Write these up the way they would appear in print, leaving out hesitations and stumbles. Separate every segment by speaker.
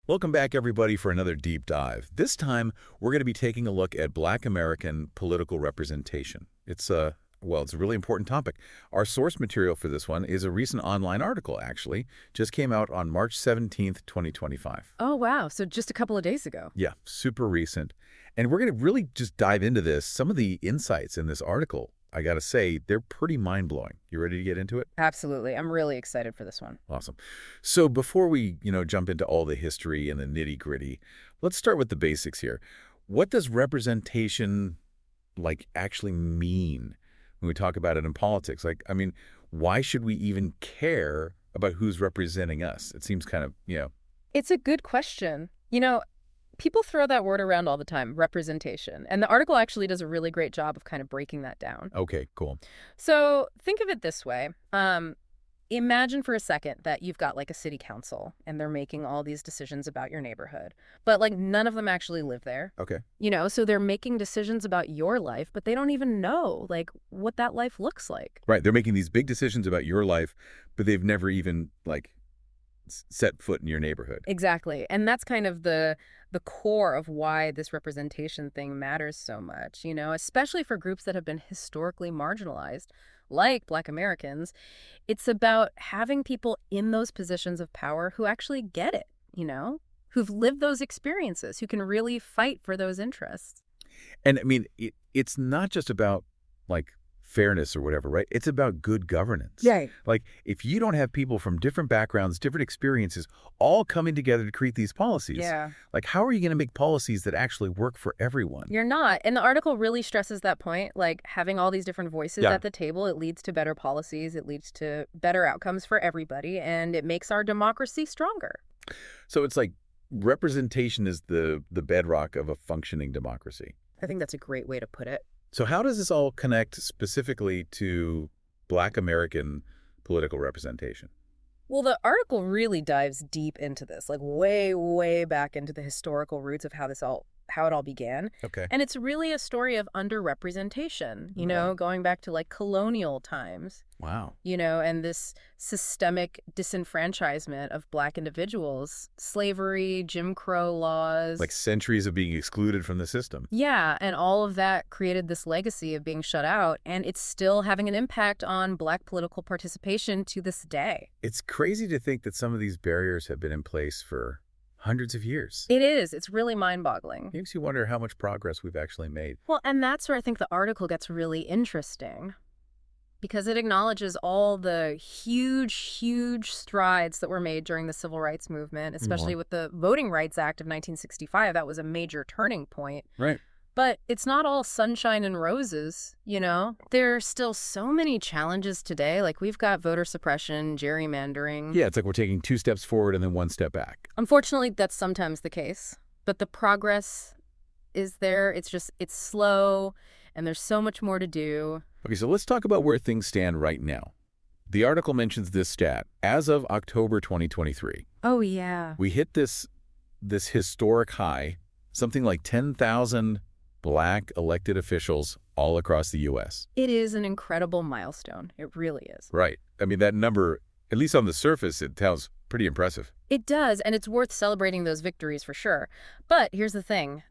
Speaker 1: Welcome back, everybody, for another deep dive. This time, we're going to be taking a look at Black American political representation. It's a really important topic. Our source material for this one is a recent online article, actually. Just came out on March 17th, 2025.
Speaker 2: Oh, wow. So just a couple of days ago.
Speaker 1: Yeah, super recent. And we're going to really just dive into this. Some of the insights in this article, I got to say, they're pretty mind-blowing. You ready to get into it?
Speaker 2: Absolutely. I'm really excited for this one.
Speaker 1: Awesome. So before we, jump into all the history and the nitty-gritty, let's start with the basics here. What does representation, actually mean when we talk about it in politics? Why should we even care about who's representing us? It seems kind of,
Speaker 2: It's a good question. People throw that word around all the time, representation. And the article actually does a really great job of kind of breaking that down.
Speaker 1: Okay, cool.
Speaker 2: So think of it this way. Imagine for a second that you've got a city council and they're making all these decisions about your neighborhood, but none of them actually live there.
Speaker 1: Okay.
Speaker 2: So they're making decisions about your life, but they don't even know what that life looks like.
Speaker 1: Right. They're making these big decisions about your life, but they've never even set foot in your neighborhood.
Speaker 2: Exactly. And that's kind of the core of why this representation thing matters so much, especially for groups that have been historically marginalized, like Black Americans. It's about having people in those positions of power who actually get it, who've lived those experiences, who can really fight for those interests.
Speaker 1: And it's not just about fairness or whatever, right? It's about good governance.
Speaker 2: Right.
Speaker 1: If you don't have people from different backgrounds, different experiences, all coming together to create these policies,
Speaker 2: yeah.
Speaker 1: How are you going to make policies that actually work for everyone?
Speaker 2: You're not. And the article really stresses that point, having all these different voices at the table, it leads to better policies, it leads to better outcomes for everybody, and it makes our democracy stronger.
Speaker 1: So it's representation is the bedrock of a functioning democracy.
Speaker 2: I think that's a great way to put it.
Speaker 1: So how does this all connect specifically to Black American political representation?
Speaker 2: Well, the article really dives deep into this, way, way back into the historical roots of how it all began.
Speaker 1: Okay.
Speaker 2: And it's really a story of underrepresentation, going back to colonial times.
Speaker 1: Wow.
Speaker 2: And this systemic disenfranchisement of Black individuals, slavery, Jim Crow laws.
Speaker 1: Centuries of being excluded from the system.
Speaker 2: Yeah, and all of that created this legacy of being shut out, and it's still having an impact on Black political participation to this day.
Speaker 1: It's crazy to think that some of these barriers have been in place for hundreds of years.
Speaker 2: It is. It's really mind-boggling.
Speaker 1: Makes you wonder how much progress we've actually made.
Speaker 2: Well, and that's where I think the article gets really interesting, because it acknowledges all the huge, huge strides that were made during the Civil Rights Movement, especially with the Voting Rights Act of 1965. That was a major turning point.
Speaker 1: Right.
Speaker 2: But it's not all sunshine and roses, There are still so many challenges today. We've got voter suppression, gerrymandering.
Speaker 1: Yeah, it's we're taking 2 steps forward and then 1 step back.
Speaker 2: Unfortunately, that's sometimes the case. But the progress is there. It's slow, and there's so much more to do.
Speaker 1: Okay, so let's talk about where things stand right now. The article mentions this stat. As of October 2023.
Speaker 2: Oh, yeah.
Speaker 1: We hit this historic high, something like 10,000 Black elected officials all across the U.S.
Speaker 2: It is an incredible milestone. It really is.
Speaker 1: Right. That number, at least on the surface, it sounds pretty impressive.
Speaker 2: It does, and it's worth celebrating those victories for sure. But here's the thing.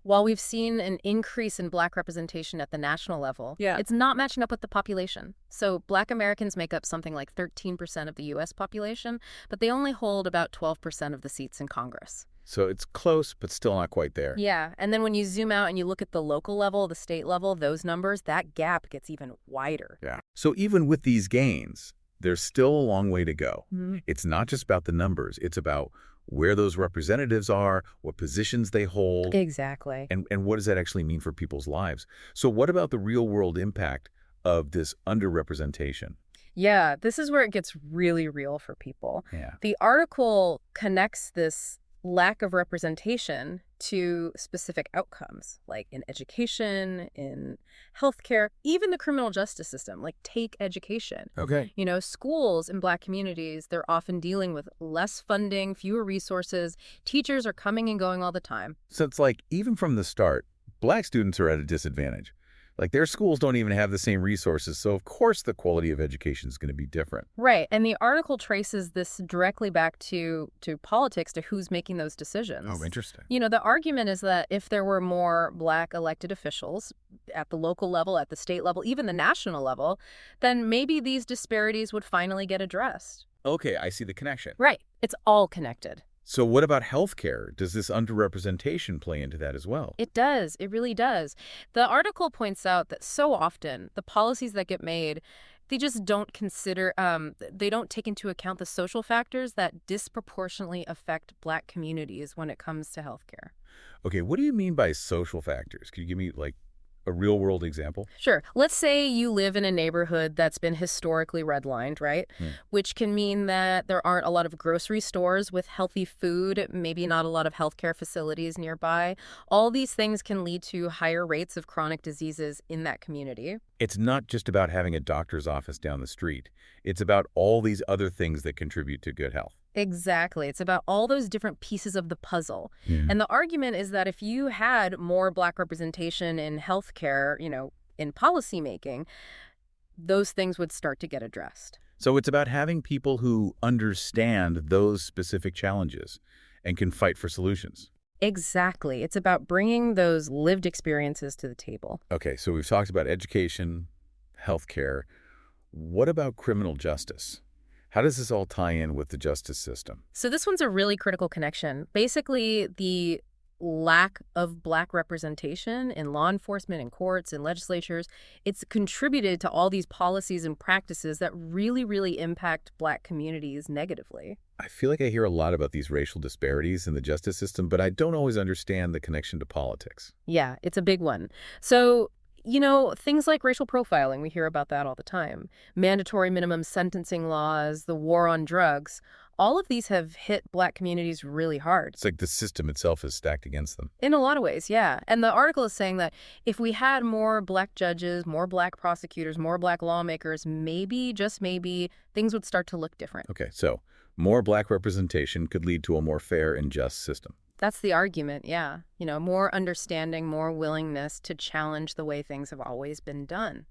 Speaker 2: While we've seen an increase in Black representation at the national level, it's not matching up with the population. So Black Americans make up something like 13% of the U.S. population, but they only hold about 12% of the seats in Congress.
Speaker 1: So it's close, but still not quite there.
Speaker 2: Yeah, and then when you zoom out and you look at the local level, the state level, those numbers, that gap gets even wider.
Speaker 1: Yeah. So even with these gains, there's still a long way to go.
Speaker 2: Mm-hmm.
Speaker 1: It's not just about the numbers. It's about where those representatives are, what positions they hold.
Speaker 2: Exactly.
Speaker 1: And what does that actually mean for people's lives? So what about the real-world impact of this underrepresentation?
Speaker 2: Yeah, this is where it gets really real for people.
Speaker 1: Yeah.
Speaker 2: The article connects this lack of representation to specific outcomes, like in education, in healthcare, even the criminal justice system, take education.
Speaker 1: Okay.
Speaker 2: Schools in Black communities, they're often dealing with less funding, fewer resources. Teachers are coming and going all the time.
Speaker 1: So it's even from the start, Black students are at a disadvantage. Like their schools don't even have the same resources, so of course the quality of education is going to be different.
Speaker 2: Right. And the article traces this directly back to politics, to who's making those
Speaker 1: Oh,
Speaker 2: decisions.
Speaker 1: interesting.
Speaker 2: The argument is that if there were more Black elected officials at the local level, at the state level, even the national level, then maybe these disparities would finally get addressed.
Speaker 1: Okay, I see the connection.
Speaker 2: Right. It's all connected.
Speaker 1: So what about healthcare? Does this underrepresentation play into that as well?
Speaker 2: It does. It really does. The article points out that so often the policies that get made, they just don't consider, they don't take into account the social factors that disproportionately affect Black communities when it comes to healthcare.
Speaker 1: Okay, what do you mean by social factors? Could you give me like a real world example?
Speaker 2: Sure. Let's say you live in a neighborhood that's been historically redlined, right?
Speaker 1: Hmm.
Speaker 2: Which can mean that there aren't a lot of grocery stores with healthy food, maybe not a lot of healthcare facilities nearby. All these things can lead to higher rates of chronic diseases in that community.
Speaker 1: It's not just about having a doctor's office down the street. It's about all these other things that contribute to good health.
Speaker 2: Exactly. It's about all those different pieces of the puzzle.
Speaker 1: Yeah.
Speaker 2: And the argument is that if you had more Black representation in healthcare, in policymaking, those things would start to get addressed.
Speaker 1: So it's about having people who understand those specific challenges and can fight for solutions.
Speaker 2: Exactly. It's about bringing those lived experiences to the table.
Speaker 1: Okay, so we've talked about education, healthcare. What about criminal justice? How does this all tie in with the justice system?
Speaker 2: So this one's a really critical connection. Basically, the lack of Black representation in law enforcement, in courts, and legislatures, it's contributed to all these policies and practices that really, really impact Black communities negatively.
Speaker 1: I feel like I hear a lot about these racial disparities in the justice system, but I don't always understand the connection to politics.
Speaker 2: Yeah, it's a big one. So, things like racial profiling, we hear about that all the time. Mandatory minimum sentencing laws, the war on drugs, all of these have hit Black communities really hard.
Speaker 1: It's like the system itself is stacked against them.
Speaker 2: In a lot of ways, yeah. And the article is saying that if we had more Black judges, more Black prosecutors, more Black lawmakers, maybe, just maybe, things would start to look different.
Speaker 1: Okay, so more Black representation could lead to a more fair and just system.
Speaker 2: That's the argument, yeah. More understanding, more willingness to challenge the way things have always been done.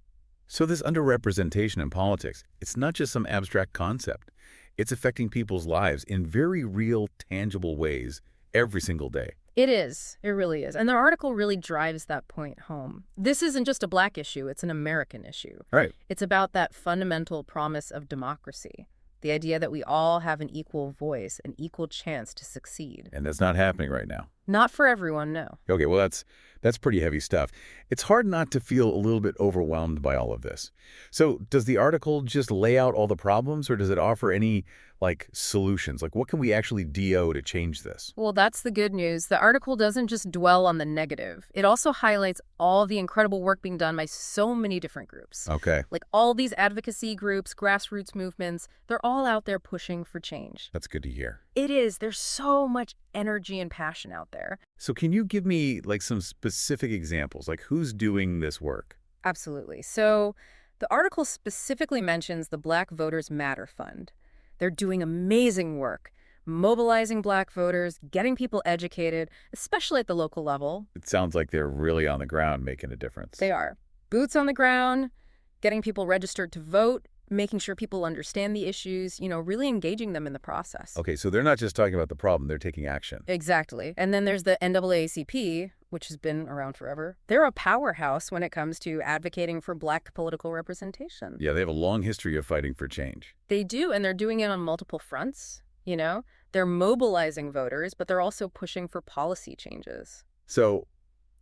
Speaker 1: So this underrepresentation in politics, it's not just some abstract concept. It's affecting people's lives in very real, tangible ways every single day.
Speaker 2: It is. It really is. And the article really drives that point home. This isn't just a Black issue, it's an American issue.
Speaker 1: Right.
Speaker 2: It's about that fundamental promise of democracy. The idea that we all have an equal voice, an equal chance to succeed.
Speaker 1: And that's not happening right now.
Speaker 2: Not for everyone, no.
Speaker 1: Okay, well, that's pretty heavy stuff. It's hard not to feel a little bit overwhelmed by all of this. So does the article just lay out all the problems, or does it offer any, solutions? What can we actually do to change this?
Speaker 2: Well, that's the good news. The article doesn't just dwell on the negative. It also highlights all the incredible work being done by so many different groups.
Speaker 1: Okay,
Speaker 2: Like all these advocacy groups, grassroots movements, they're all out there pushing for change.
Speaker 1: that's good to hear.
Speaker 2: It is. There's so much energy and passion out there.
Speaker 1: So can you give me, some specific examples? Who's doing this work?
Speaker 2: Absolutely. So the article specifically mentions the Black Voters Matter Fund. They're doing amazing work, mobilizing Black voters, getting people educated, especially at the local level.
Speaker 1: It sounds like they're really on the ground making a difference.
Speaker 2: They are. Boots on the ground, getting people registered to vote, making sure people understand the issues, really engaging them in the process.
Speaker 1: Okay, so they're not just talking about the problem, they're taking action.
Speaker 2: Exactly. And then there's the NAACP, which has been around forever. They're a powerhouse when it comes to advocating for Black political representation.
Speaker 1: Yeah, they have a long history of fighting for change.
Speaker 2: They do, and they're doing it on multiple fronts, They're mobilizing voters, but they're also pushing for policy changes.
Speaker 1: So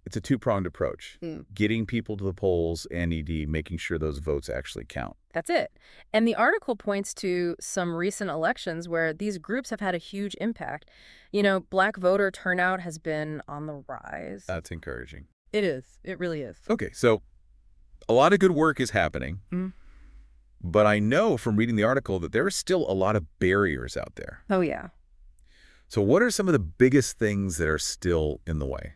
Speaker 1: it's a two-pronged approach.
Speaker 2: Mm.
Speaker 1: Getting people to the polls and making sure those votes actually count.
Speaker 2: That's it. And the article points to some recent elections where these groups have had a huge impact. Black voter turnout has been on the rise.
Speaker 1: That's encouraging.
Speaker 2: It is. It really is.
Speaker 1: Okay, so a lot of good work is happening, but I know from reading the article that there are still a lot of barriers out there.
Speaker 2: Oh, yeah.
Speaker 1: So what are some of the biggest things that are still in the way?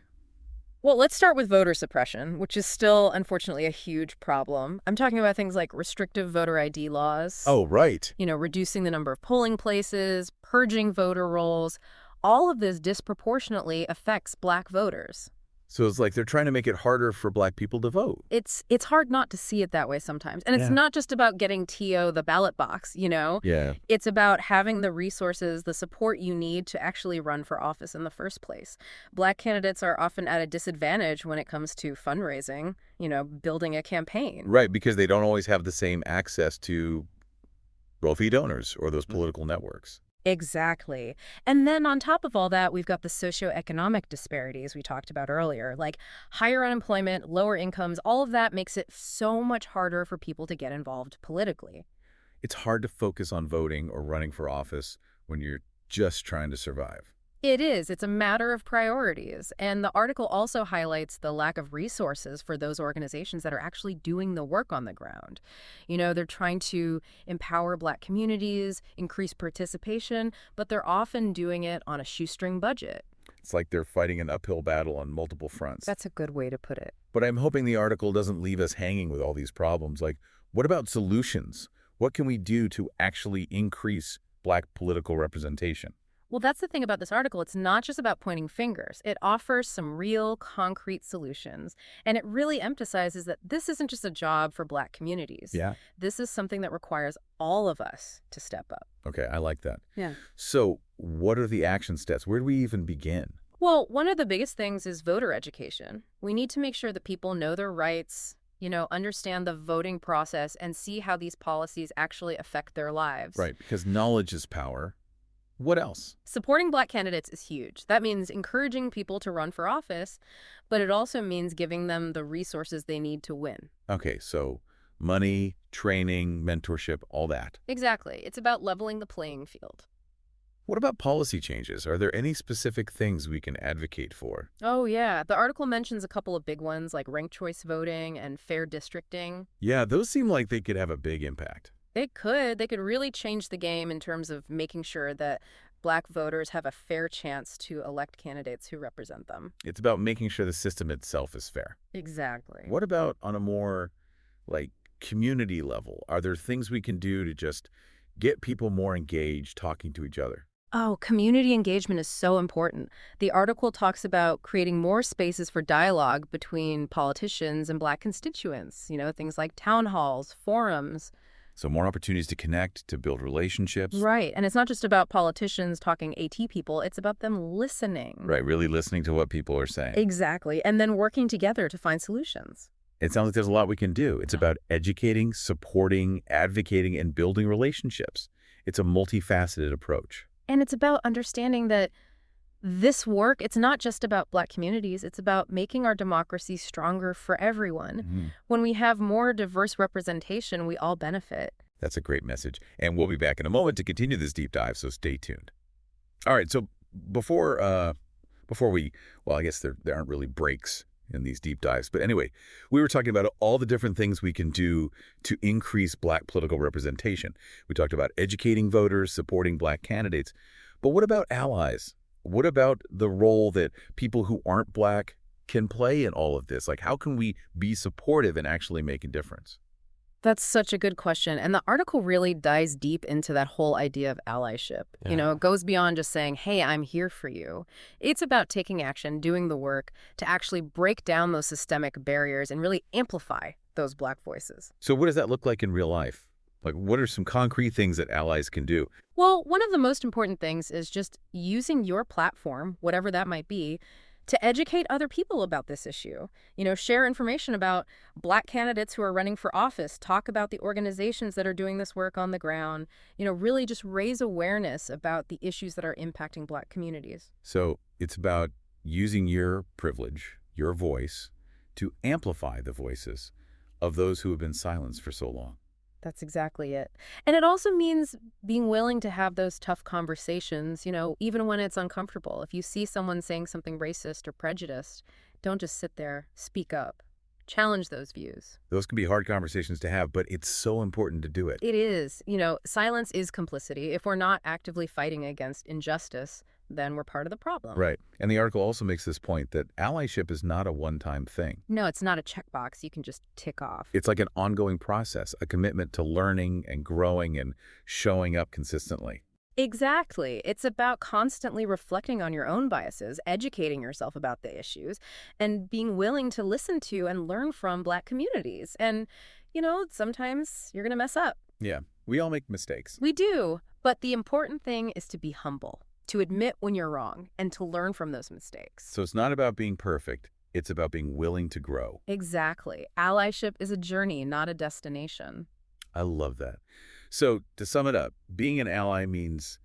Speaker 2: Well, let's start with voter suppression, which is still, unfortunately, a huge problem. I'm talking about things like restrictive voter ID laws.
Speaker 1: Oh, right.
Speaker 2: Reducing the number of polling places, purging voter rolls. All of this disproportionately affects Black voters.
Speaker 1: So it's like they're trying to make it harder for Black people to vote.
Speaker 2: It's hard not to see it that way sometimes. And it's
Speaker 1: Yeah.
Speaker 2: not just about getting TO the ballot box, you know?
Speaker 1: Yeah.
Speaker 2: It's about having the resources, the support you need to actually run for office in the first place. Black candidates are often at a disadvantage when it comes to fundraising, building a campaign.
Speaker 1: Right, because they don't always have the same access to wealthy donors or those political networks.
Speaker 2: Exactly. And then on top of all that, we've got the socioeconomic disparities we talked about earlier, like higher unemployment, lower incomes, all of that makes it so much harder for people to get involved politically.
Speaker 1: It's hard to focus on voting or running for office when you're just trying to survive.
Speaker 2: It is. It's a matter of priorities. And the article also highlights the lack of resources for those organizations that are actually doing the work on the ground. They're trying to empower Black communities, increase participation, but they're often doing it on a shoestring budget.
Speaker 1: It's like they're fighting an uphill battle on multiple fronts.
Speaker 2: That's a good way to put it.
Speaker 1: But I'm hoping the article doesn't leave us hanging with all these problems. Like, what about solutions? What can we do to actually increase Black political representation?
Speaker 2: Well, that's the thing about this article. It's not just about pointing fingers. It offers some real, concrete solutions. And it really emphasizes that this isn't just a job for Black communities.
Speaker 1: Yeah.
Speaker 2: This is something that requires all of us to step up.
Speaker 1: Okay, I like that.
Speaker 2: Yeah.
Speaker 1: So what are the action steps? Where do we even begin?
Speaker 2: Well, one of the biggest things is voter education. We need to make sure that people know their rights, understand the voting process, and see how these policies actually affect their lives.
Speaker 1: Right, because knowledge is power. What else?
Speaker 2: Supporting Black candidates is huge. That means encouraging people to run for office, but it also means giving them the resources they need to win.
Speaker 1: Okay, so money, training, mentorship, all that.
Speaker 2: Exactly. It's about leveling the playing field.
Speaker 1: What about policy changes? Are there any specific things we can advocate for?
Speaker 2: Oh, yeah. The article mentions a couple of big ones like ranked choice voting and fair districting.
Speaker 1: Yeah, those seem like they could have a big impact.
Speaker 2: They could. They could really change the game in terms of making sure that Black voters have a fair chance to elect candidates who represent them.
Speaker 1: It's about making sure the system itself is fair.
Speaker 2: Exactly.
Speaker 1: What about on a more, like, community level? Are there things we can do to just get people more engaged talking to each other?
Speaker 2: Oh, community engagement is so important. The article talks about creating more spaces for dialogue between politicians and Black constituents, things like town halls, forums.
Speaker 1: So more opportunities to connect, to build relationships.
Speaker 2: Right. And it's not just about politicians talking AT people, it's about them listening.
Speaker 1: Right, really listening to what people are saying.
Speaker 2: Exactly. And then working together to find solutions.
Speaker 1: It sounds like there's a lot we can do. It's about educating, supporting, advocating, and building relationships. It's a multifaceted approach.
Speaker 2: And it's about understanding that this work, it's not just about Black communities. It's about making our democracy stronger for everyone. When we have more diverse representation, we all benefit.
Speaker 1: That's a great message. And we'll be back in a moment to continue this deep dive, so stay tuned. All right, so before we, well, I guess there aren't really breaks in these deep dives. But anyway, we were talking about all the different things we can do to increase Black political representation. We talked about educating voters, supporting Black candidates. But what about allies? What about the role that people who aren't Black can play in all of this? Like, how can we be supportive and actually make a difference?
Speaker 2: That's such a good question. And the article really dives deep into that whole idea of allyship.
Speaker 1: Yeah.
Speaker 2: It goes beyond just saying, hey, I'm here for you. It's about taking action, doing the work to actually break down those systemic barriers and really amplify those Black voices.
Speaker 1: So what does that look like in real life? Like, what are some concrete things that allies can do?
Speaker 2: Well, one of the most important things is just using your platform, whatever that might be, to educate other people about this issue. Share information about Black candidates who are running for office, talk about the organizations that are doing this work on the ground, really just raise awareness about the issues that are impacting Black communities.
Speaker 1: So it's about using your privilege, your voice, to amplify the voices of those who have been silenced for so long.
Speaker 2: That's exactly it. And it also means being willing to have those tough conversations, even when it's uncomfortable. If you see someone saying something racist or prejudiced, don't just sit there, speak up. Challenge those views.
Speaker 1: Those can be hard conversations to have, but it's so important to do it.
Speaker 2: It is. Silence is complicity. If we're not actively fighting against injustice, then we're part of the problem.
Speaker 1: Right. And the article also makes this point that allyship is not a one-time thing.
Speaker 2: No, it's not a checkbox you can just tick off.
Speaker 1: It's like an ongoing process, a commitment to learning and growing and showing up consistently.
Speaker 2: Exactly. It's about constantly reflecting on your own biases, educating yourself about the issues, and being willing to listen to and learn from Black communities. And, sometimes you're going to mess up.
Speaker 1: Yeah, we all make mistakes.
Speaker 2: We do. But the important thing is to be humble, to admit when you're wrong, and to learn from those mistakes.
Speaker 1: So it's not about being perfect. It's about being willing to grow.
Speaker 2: Exactly. Allyship is a journey, not a destination.
Speaker 1: I love that. So to sum it up, being an ally means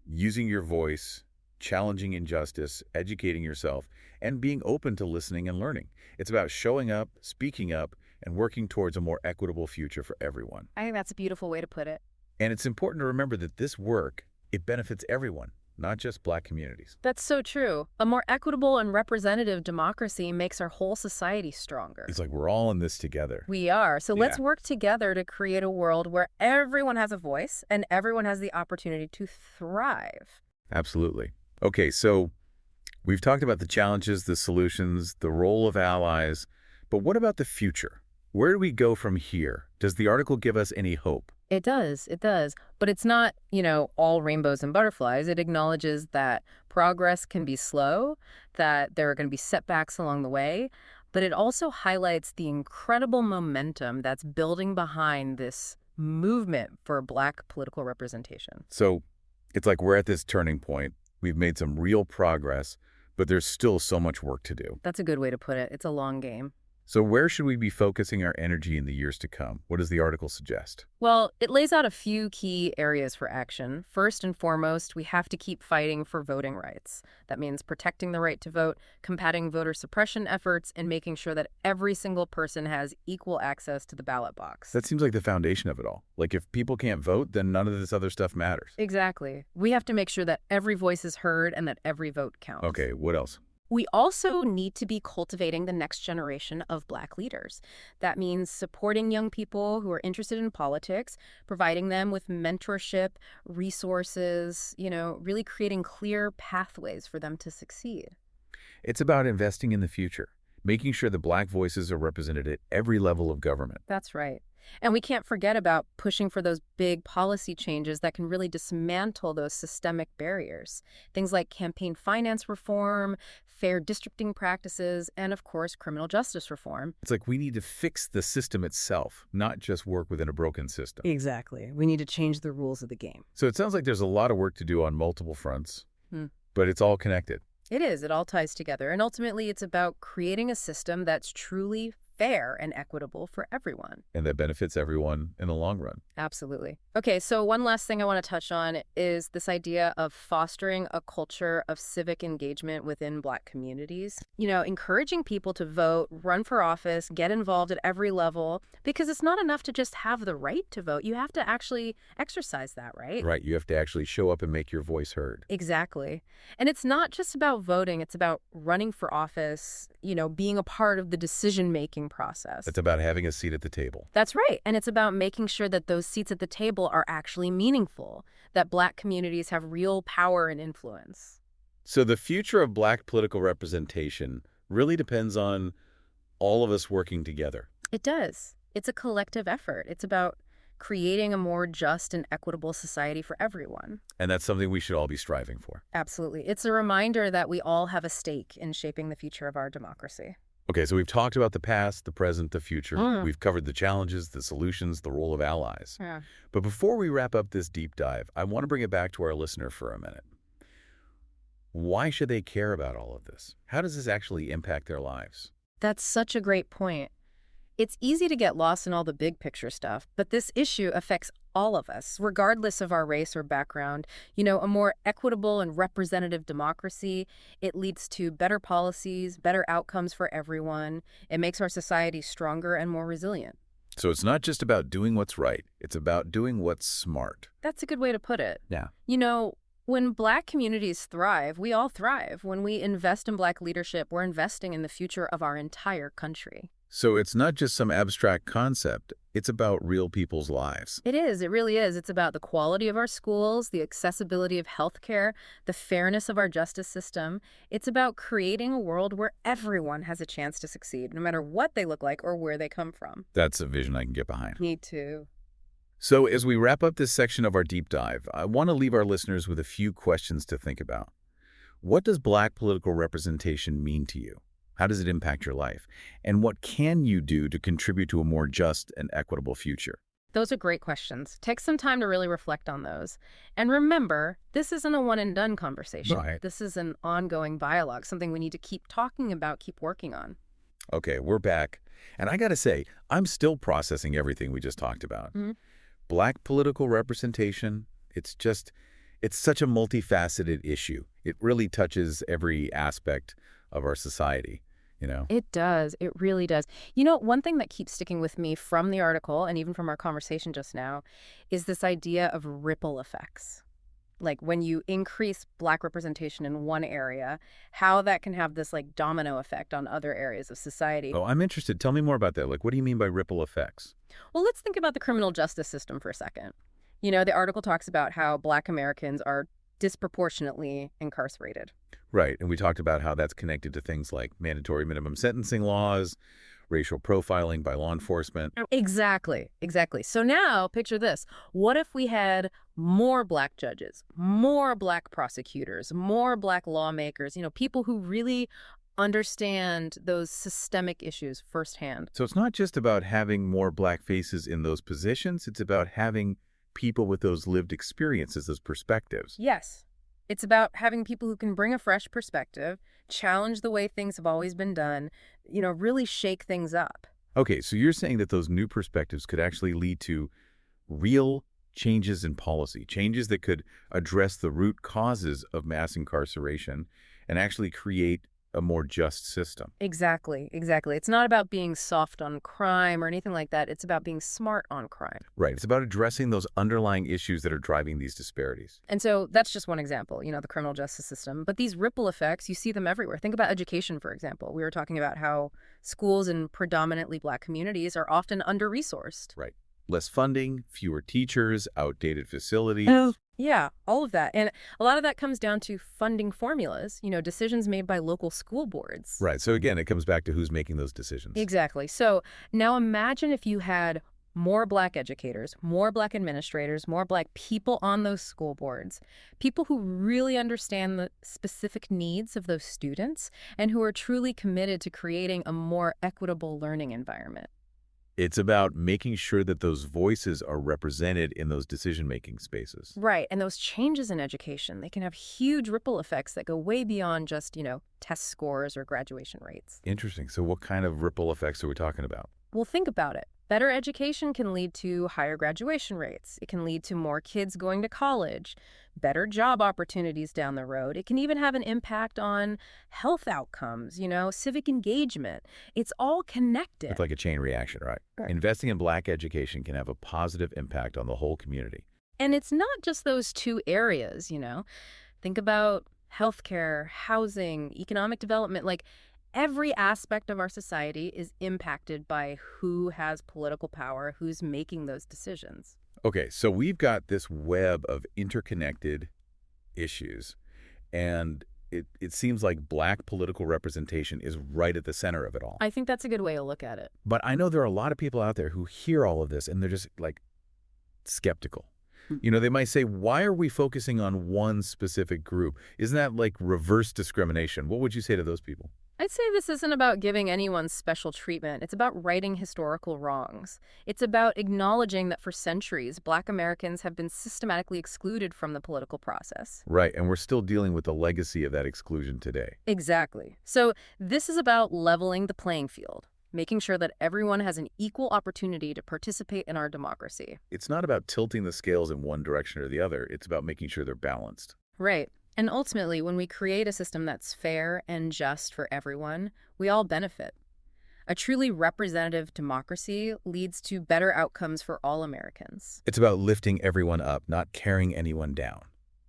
Speaker 1: using your voice, challenging injustice, educating yourself, and being open to listening and learning. It's about showing up, speaking up, and working towards a more equitable future for everyone.
Speaker 2: I think that's a beautiful way to put it.
Speaker 1: And it's important to remember that this work, it benefits everyone, not just Black communities.
Speaker 2: That's so true. A more equitable and representative democracy makes our whole society stronger.
Speaker 1: It's like we're all in this together.
Speaker 2: We are. So
Speaker 1: Yeah.
Speaker 2: let's work together to create a world where everyone has a voice and everyone has the opportunity to thrive.
Speaker 1: Absolutely. Okay, so we've talked about the challenges, the solutions, the role of allies, but what about the future? Where do we go from here? Does the article give us any hope?
Speaker 2: It does. It does. But it's not, all rainbows and butterflies. It acknowledges that progress can be slow, that there are going to be setbacks along the way, but it also highlights the incredible momentum that's building behind this movement for Black political representation.
Speaker 1: So it's like we're at this turning point. We've made some real progress, but there's still so much work to do.
Speaker 2: That's a good way to put it. It's a long game.
Speaker 1: So where should we be focusing our energy in the years to come? What does the article suggest?
Speaker 2: Well, it lays out a few key areas for action. First and foremost, we have to keep fighting for voting rights. That means protecting the right to vote, combating voter suppression efforts, and making sure that every single person has equal access to the ballot box.
Speaker 1: That seems like the foundation of it all. Like if people can't vote, then none of this other stuff matters.
Speaker 2: Exactly. We have to make sure that every voice is heard and that every vote counts.
Speaker 1: Okay, what else?
Speaker 2: We also need to be cultivating the next generation of Black leaders. That means supporting young people who are interested in politics, providing them with mentorship, resources, really creating clear pathways for them to succeed.
Speaker 1: It's about investing in the future, making sure that Black voices are represented at every level of government.
Speaker 2: That's right. And we can't forget about pushing for those big policy changes that can really dismantle those systemic barriers. Things like campaign finance reform, fair districting practices, and of course, criminal justice reform.
Speaker 1: It's like we need to fix the system itself, not just work within a broken system.
Speaker 2: Exactly. We need to change the rules of the game.
Speaker 1: So it sounds like there's a lot of work to do on multiple fronts,
Speaker 2: Hmm.
Speaker 1: but it's all connected.
Speaker 2: It is. It all ties together. And ultimately, it's about creating a system that's truly fair and equitable for everyone.
Speaker 1: And that benefits everyone in the long run.
Speaker 2: Absolutely. Okay, so one last thing I want to touch on is this idea of fostering a culture of civic engagement within Black communities. Encouraging people to vote, run for office, get involved at every level, because it's not enough to just have the right to vote. You have to actually exercise that right.
Speaker 1: Right, you have to actually show up and make your voice heard.
Speaker 2: Exactly. And it's not just about voting, it's about running for office, being a part of the decision-making process.
Speaker 1: It's about having a seat at the table.
Speaker 2: That's right. And it's about making sure that those seats at the table are actually meaningful, that Black communities have real power and influence.
Speaker 1: So the future of Black political representation really depends on all of us working together.
Speaker 2: It does. It's a collective effort. It's about creating a more just and equitable society for everyone.
Speaker 1: And that's something we should all be striving for.
Speaker 2: Absolutely. It's a reminder that we all have a stake in shaping the future of our democracy.
Speaker 1: Okay, so we've talked about the past, the present, the future.
Speaker 2: Mm.
Speaker 1: We've covered the challenges, the solutions, the role of allies.
Speaker 2: Yeah.
Speaker 1: But before we wrap up this deep dive, I want to bring it back to our listener for a minute. Why should they care about all of this? How does this actually impact their lives?
Speaker 2: That's such a great point. It's easy to get lost in all the big picture stuff, but this issue affects all of us, regardless of our race or background. A more equitable and representative democracy, it leads to better policies, better outcomes for everyone. It makes our society stronger and more resilient.
Speaker 1: So it's not just about doing what's right. It's about doing what's smart.
Speaker 2: That's a good way to put it.
Speaker 1: Yeah.
Speaker 2: When Black communities thrive, we all thrive. When we invest in Black leadership, we're investing in the future of our entire country.
Speaker 1: So it's not just some abstract concept. It's about real people's lives.
Speaker 2: It is. It really is. It's about the quality of our schools, the accessibility of healthcare, the fairness of our justice system. It's about creating a world where everyone has a chance to succeed, no matter what they look like or where they come from.
Speaker 1: That's a vision I can get behind.
Speaker 2: Me too.
Speaker 1: So as we wrap up this section of our deep dive, I want to leave our listeners with a few questions to think about. What does Black political representation mean to you? How does it impact your life? And what can you do to contribute to a more just and equitable future?
Speaker 2: Those are great questions. Take some time to really reflect on those. And remember, this isn't a one and done conversation.
Speaker 1: Right.
Speaker 2: This is an ongoing dialogue, something we need to keep talking about, keep working on.
Speaker 1: Okay, we're back. And I got to say, I'm still processing everything we just talked about.
Speaker 2: Mhm.
Speaker 1: Black political representation, it's such a multifaceted issue. It really touches every aspect of our society.
Speaker 2: It does. It really does. You know, one thing that keeps sticking with me from the article and even from our conversation just now is this idea of ripple effects. Like when you increase Black representation in one area, how that can have this like domino effect on other areas of society.
Speaker 1: Oh, I'm interested. Tell me more about that. Like, what do you mean by ripple effects?
Speaker 2: Well, let's think about the criminal justice system for a second. You know, the article talks about how Black Americans are disproportionately incarcerated.
Speaker 1: Right, and we talked about how that's connected to things like mandatory minimum sentencing laws, racial profiling by law enforcement.
Speaker 2: Exactly, exactly. So now picture this. What if we had more Black judges, more Black prosecutors, more Black lawmakers, people who really understand those systemic issues firsthand?
Speaker 1: So it's not just about having more Black faces in those positions, it's about having people with those lived experiences, those perspectives.
Speaker 2: Yes. It's about having people who can bring a fresh perspective, challenge the way things have always been done, really shake things up.
Speaker 1: Okay, so you're saying that those new perspectives could actually lead to real changes in policy, changes that could address the root causes of mass incarceration and actually create a more just system.
Speaker 2: Exactly, exactly. It's not about being soft on crime or anything like that. It's about being smart on crime.
Speaker 1: Right, it's about addressing those underlying issues that are driving these disparities.
Speaker 2: And so that's just one example, the criminal justice system. But these ripple effects, you see them everywhere. Think about education, for example. We were talking about how schools in predominantly Black communities are often under-resourced.
Speaker 1: Right. Less funding, fewer teachers, outdated facilities.
Speaker 2: Oh. Yeah, all of that. And a lot of that comes down to funding formulas, decisions made by local school boards.
Speaker 1: Right, so again, it comes back to who's making those decisions.
Speaker 2: Exactly. So now imagine if you had more Black educators, more Black administrators, more Black people on those school boards, people who really understand the specific needs of those students and who are truly committed to creating a more equitable learning environment.
Speaker 1: It's about making sure that those voices are represented in those decision-making spaces.
Speaker 2: Right. And those changes in education, they can have huge ripple effects that go way beyond just, test scores or graduation rates.
Speaker 1: Interesting. So what kind of ripple effects are we talking about?
Speaker 2: Well, think about it. Better education can lead to higher graduation rates. It can lead to more kids going to college, better job opportunities down the road. It can even have an impact on health outcomes, civic engagement. It's all connected.
Speaker 1: It's like a chain reaction, right?
Speaker 2: Right.
Speaker 1: Investing in Black education can have a positive impact on the whole community.
Speaker 2: And it's not just those two areas. Think about healthcare, housing, economic development. Like every aspect of our society is impacted by who has political power, who's making those decisions.
Speaker 1: Okay, so we've got this web of interconnected issues, and it seems like Black political representation is right at the center of it all.
Speaker 2: I think that's a good way to look at it.
Speaker 1: But I know there are a lot of people out there who hear all of this, and they're just, like, skeptical. They might say, why are we focusing on one specific group? Isn't that like reverse discrimination? What would you say to those people?
Speaker 2: I'd say this isn't about giving anyone special treatment. It's about righting historical wrongs. It's about acknowledging that for centuries, Black Americans have been systematically excluded from the political process.
Speaker 1: Right, and we're still dealing with the legacy of that exclusion today.
Speaker 2: Exactly. So this is about leveling the playing field, making sure that everyone has an equal opportunity to participate in our democracy.
Speaker 1: It's not about tilting the scales in one direction or the other. It's about making sure they're balanced.
Speaker 2: Right. And ultimately, when we create a system that's fair and just for everyone, we all benefit. A truly representative democracy leads to better outcomes for all Americans.
Speaker 1: It's about lifting everyone up, not carrying anyone down.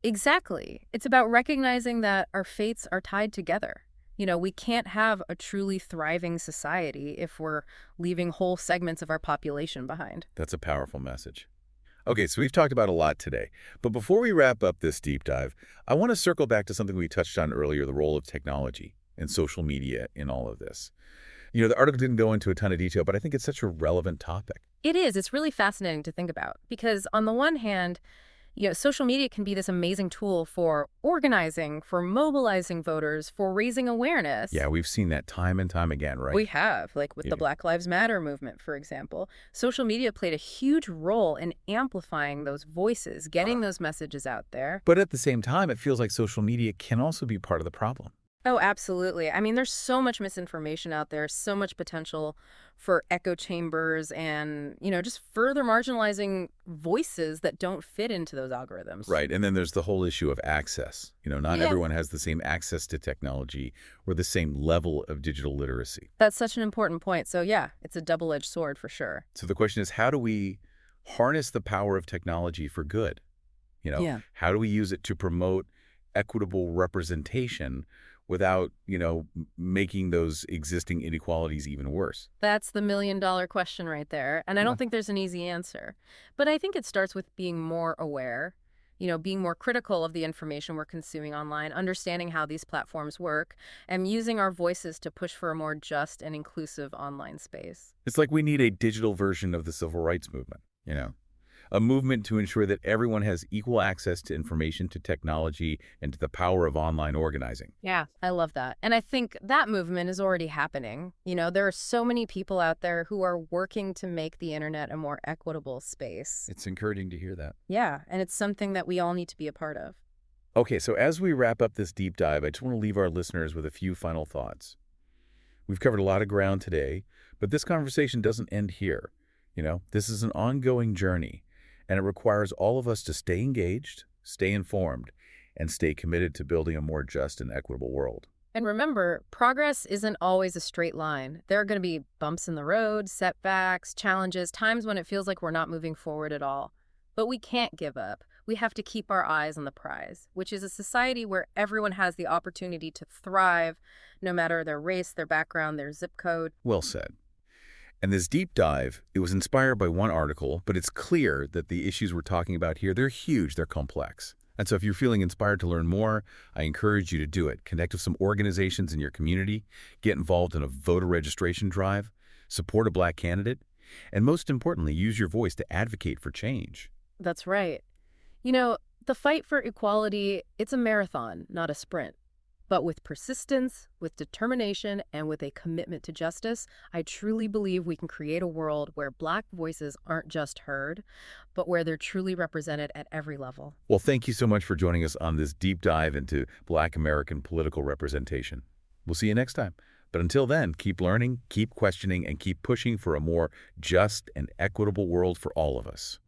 Speaker 2: Exactly. It's about recognizing that our fates are tied together. We can't have a truly thriving society if we're leaving whole segments of our population behind.
Speaker 1: That's a powerful message. Okay, so we've talked about a lot today. But before we wrap up this deep dive, I want to circle back to something we touched on earlier, the role of technology and social media in all of this. The article didn't go into a ton of detail, but I think it's such a relevant topic.
Speaker 2: It is. It's really fascinating to think about because on the one hand, social media can be this amazing tool for organizing, for mobilizing voters, for raising awareness.
Speaker 1: Yeah, we've seen that time and time again,
Speaker 2: We
Speaker 1: right?
Speaker 2: have, like with
Speaker 1: Yeah.
Speaker 2: the Black Lives Matter movement, for example. Social media played a huge role in amplifying those voices, getting those messages out there.
Speaker 1: But at the same time, it feels like social media can also be part of the problem.
Speaker 2: Oh, absolutely. I mean, there's so much misinformation out there, so much potential for echo chambers and, just further marginalizing voices that don't fit into those algorithms.
Speaker 1: Right. And then there's the whole issue of access. Not
Speaker 2: Yeah.
Speaker 1: everyone has the same access to technology or the same level of digital literacy.
Speaker 2: That's such an important point. So, yeah, it's a double-edged sword for sure.
Speaker 1: So the question is, how do we harness the power of technology for good?
Speaker 2: Yeah.
Speaker 1: How do we use it to promote equitable representation without, making those existing inequalities even worse?
Speaker 2: That's the million-dollar question right there. And I
Speaker 1: Yeah.
Speaker 2: don't think there's an easy answer. But I think it starts with being more aware, being more critical of the information we're consuming online, understanding how these platforms work, and using our voices to push for a more just and inclusive online space.
Speaker 1: It's like we need a digital version of the civil rights movement. A movement to ensure that everyone has equal access to information, to technology, and to the power of online organizing.
Speaker 2: Yeah, I love that. And I think that movement is already happening. There are so many people out there who are working to make the internet a more equitable space.
Speaker 1: It's encouraging to hear that.
Speaker 2: Yeah, and it's something that we all need to be a part of.
Speaker 1: Okay, so as we wrap up this deep dive, I just want to leave our listeners with a few final thoughts. We've covered a lot of ground today, but this conversation doesn't end here. This is an ongoing journey, and it requires all of us to stay engaged, stay informed, and stay committed to building a more just and equitable world.
Speaker 2: And remember, progress isn't always a straight line. There are going to be bumps in the road, setbacks, challenges, times when it feels like we're not moving forward at all. But we can't give up. We have to keep our eyes on the prize, which is a society where everyone has the opportunity to thrive, no matter their race, their background, their zip code.
Speaker 1: Well said. And this deep dive, it was inspired by one article, but it's clear that the issues we're talking about here, they're huge, they're complex. And so if you're feeling inspired to learn more, I encourage you to do it. Connect with some organizations in your community, get involved in a voter registration drive, support a Black candidate, and most importantly, use your voice to advocate for change.
Speaker 2: That's right. The fight for equality, it's a marathon, not a sprint. But with persistence, with determination, and with a commitment to justice, I truly believe we can create a world where Black voices aren't just heard, but where they're truly represented at every level.
Speaker 1: Well, thank you so much for joining us on this deep dive into Black American political representation. We'll see you next time. But until then, keep learning, keep questioning, and keep pushing for a more just and equitable world for all of us.